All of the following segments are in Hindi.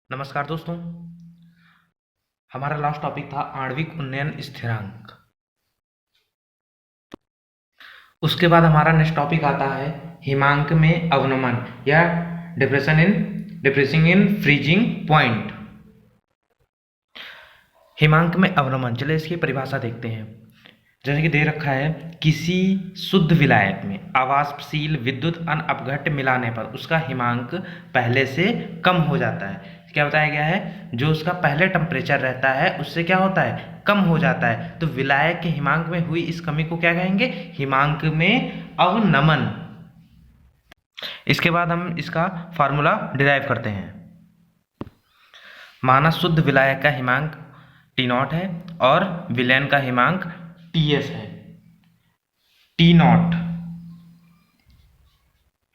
नमस्कार दोस्तों। हमारा लास्ट टॉपिक था आणविक उन्नयन स्थिरांक। उसके बाद हमारा नेक्स्ट टॉपिक आता है हिमांक में अवनमन या डिप्रेसिंग इन फ्रीजिंग पॉइंट। हिमांक में अवनमन, चलिए इसकी परिभाषा देखते हैं। जैसे कि दे रखा है, किसी शुद्ध विलायक में आवासशील विद्युत अनअपघट्य मिलाने पर उसका हिमांक पहले से कम हो जाता है। क्या बताया गया है, जो उसका पहले टेम्परेचर रहता है उससे क्या होता है, कम हो जाता है। तो विलायक के हिमांक में हुई इस कमी को क्या कहेंगे, हिमांक में अवनमन। इसके बाद हम इसका फार्मूला डिराइव करते हैं। माना शुद्ध विलायक का हिमांक T0 है और विलयन का हिमांक TS है। T0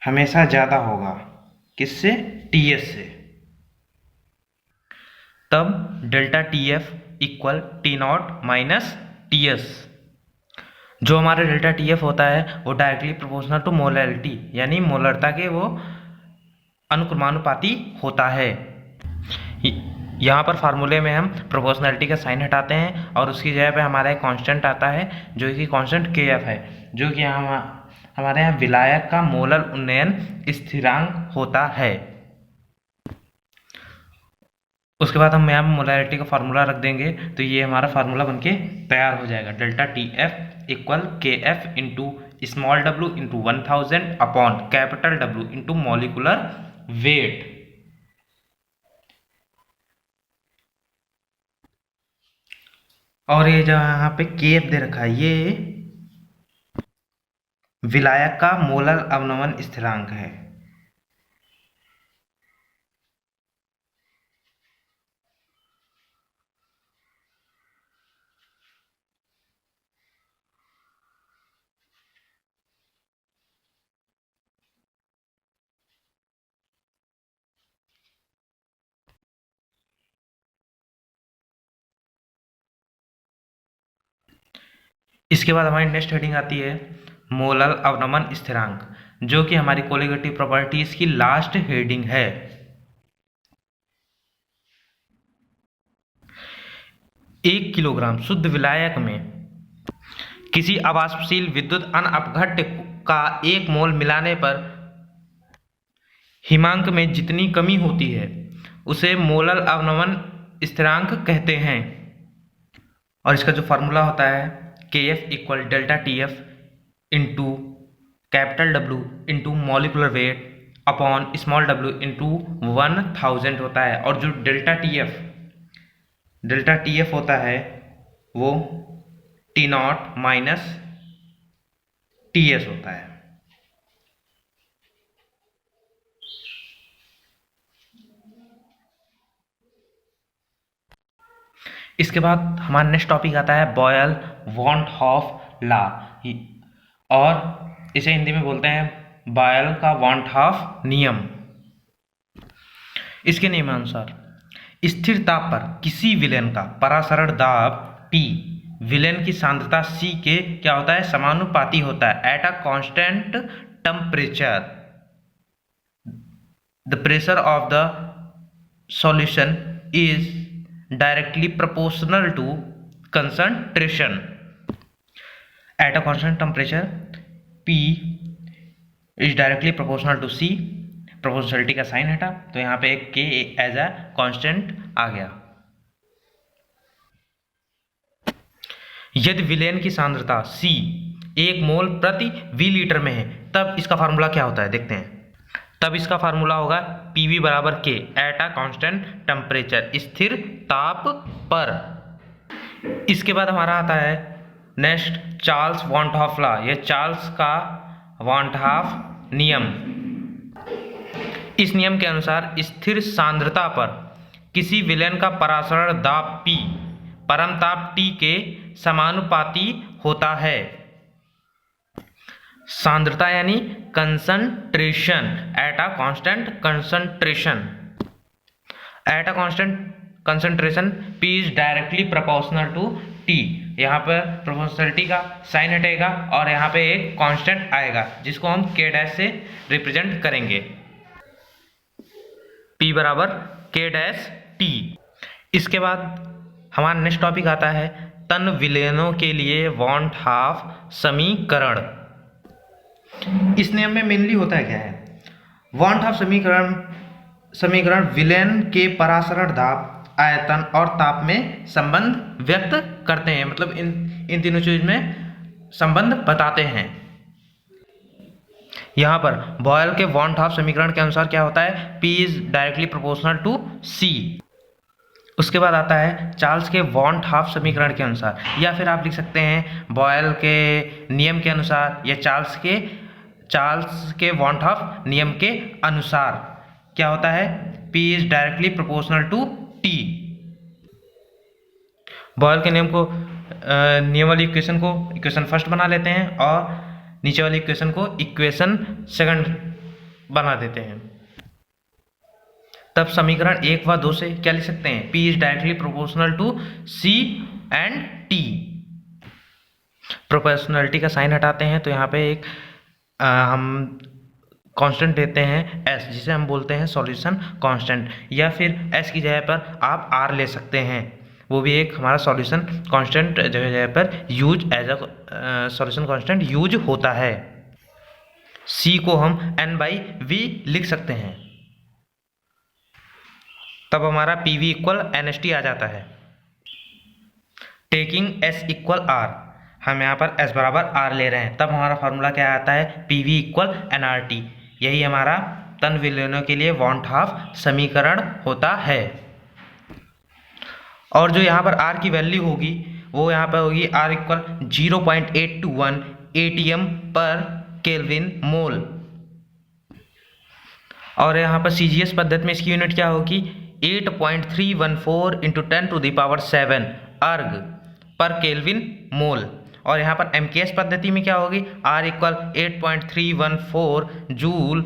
हमेशा ज्यादा होगा किससे, TS से। तब delta TF equal T0 minus TS। जो हमारा डेल्टा TF होता है वो डायरेक्टली प्रोपोर्शनल टू मोलैरिटी यानी मोलरता के वो अनुक्रमानुपाती होता है। यहाँ पर फार्मूले में हम प्रोपोर्शनैलिटी का साइन हटाते हैं और उसकी जगह पे हमारा एक कांस्टेंट आता है जो कि कांस्टेंट KF है, जो कि हमारे यहाँ विलायक का मोलर उन्नयन स्थिरांक होता है। उसके बाद हम यहाँ मोलैरिटी का फार्मूला रख देंगे तो ये हमारा फार्मूला बनके तैयार हो जाएगा। Delta TF equal KF into small w into 1000 upon capital W into molecular weight. और ये जो यहाँ पे KF दे रखा है ये विलायक का मोलर अवनमन स्थिरांक है। इसके बाद हमारी नेक्स्ट हेडिंग आती है मोलर अवनमन स्थिरांक, जो कि हमारी कोलिगेटिव प्रॉपर्टीज की लास्ट हेडिंग है। एक किलोग्राम शुद्ध विलायक में किसी आवासशील विद्युत अनअपघट्य का 1 मोल मिलाने पर हिमांक में जितनी कमी होती है उसे मोलर अवनमन स्थिरांक कहते हैं। और इसका जो फार्मूला होता है KF equal delta TF into capital W into molecular weight upon small w into 1000 होता है। और जो डेल्टा TF होता है वो T0 माइनस TS होता है। इसके बाद हमारा नेक्स्ट टॉपिक आता है बॉयल वॉन हॉफ लॉ, और इसे हिंदी में बोलते हैं बॉयल का वॉन हॉफ नियम। इसके नियमानुसार स्थिर ताप पर किसी विलयन का परासरण दाब P विलयन की सांद्रता C के क्या होता है, समानुपाती होता है। Eight a constant temperature the pressure of the solution is directly proportional to concentration at a constant temperature. P is directly proportional to C। Proportionality का साइन हटा तो यहाँ पे एक K एज अ कांस्टेंट आ गया। यदि विलयन की सांद्रता C 1 मोल प्रति V लीटर में है तब इसका फार्मूला क्या होता है, देखते हैं। तब इसका फार्मूला होगा PV बराबर K at a constant temperature, स्थिर ताप पर। इसके बाद हमारा आता है next Charles van Hoff law, यह चार्ल्स का वॉन हॉफ नियम। इस नियम के अनुसार स्थिर सांद्रता पर किसी विलयन का परासरण दाब P परम ताप T के समानुपाती होता है। सांद्रता यानी concentration at a constant concentration. At a constant concentration P is directly proportional to T। यहाँ पर प्रोपोर्शनलिटी का साइन हटेगा और यहाँ पे एक कांस्टेंट आएगा जिसको हम K डैश से रिप्रेजेंट करेंगे। P बराबर K डैश T। इसके बाद हमारा नेक्स्ट टॉपिक आता है तन विलयनों के लिए वॉन्ट हाफ समीकरण। इस नियम में मेनली होता है क्या है, वॉन्ट हाफ समीकरण विलयन के परासरण दाब, आयतन और ताप में संबंध व्यक्त करते हैं, मतलब इन तीनों चीज में संबंध बताते हैं। यहाँ पर बॉयल के वॉन्ट हाफ समीकरण के अनुसार क्या होता है, P is directly proportional to C। उसके बाद आता है चार्ल्स के वॉन्ट हाफ समीकरण के अनुसार, या फिर आप लिख सकते हैं बॉयल के नियम के अनुसार या चार्ल्स के वॉन्ट हाफ नियम के अनुसार क्या होता है, P is directly proportional to T। Boyle के नियम वाली इक्वेशन को इक्वेशन फर्स्ट बना लेते हैं और नीचे वाली इक्वेशन को इक्वेशन सेकंड बना देते हैं। तब समीकरण 1 व 2 से क्या लिख सकते हैं, P is directly proportional to C and T। Proportionality का साइन हटाते हैं तो यहाँ पे एक हम कांस्टेंट देते हैं S, जिसे हम बोलते हैं सॉल्यूशन कांस्टेंट, या फिर S की जगह पर आप R ले सकते हैं, वो भी एक हमारा सॉल्यूशन कांस्टेंट जगह पर use as a solution constant use होता है। C को हम N/V लिख सकते हैं, तब हमारा PV इक्वल NST आ जाता है। टेकिंग S इक्वल R, हम यहाँ पर S बराबर R ले रहे हैं, तब हमारा फॉर्मूला क्या आता है, PV इक्वल NRT। यही हमारा तन विलयनों के लिए वॉन्ट हाफ समीकरण होता है। और जो यहाँ पर R की वैल्यू होगी वो यहाँ पर होगी R equal 0.821 ATM per kelvin mole. और यहाँ पर CGS पद्धति में इसकी यूनिट क्या होगी, 8.314 × 10⁷ अर्ग पर केल्विन मोल। और यहाँ पर MKS पद्धति में क्या होगी, R equal 8.314 joule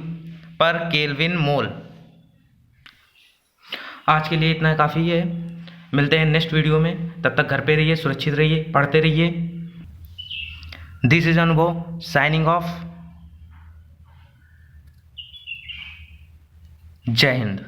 per kelvin mole. आज के लिए इतना काफ़ी है, मिलते हैं नेक्स्ट वीडियो में, तब तक घर पे रहिए, सुरक्षित रहिए, पढ़ते रहिए। दिस इज अनुभव साइनिंग ऑफ। जय हिंद।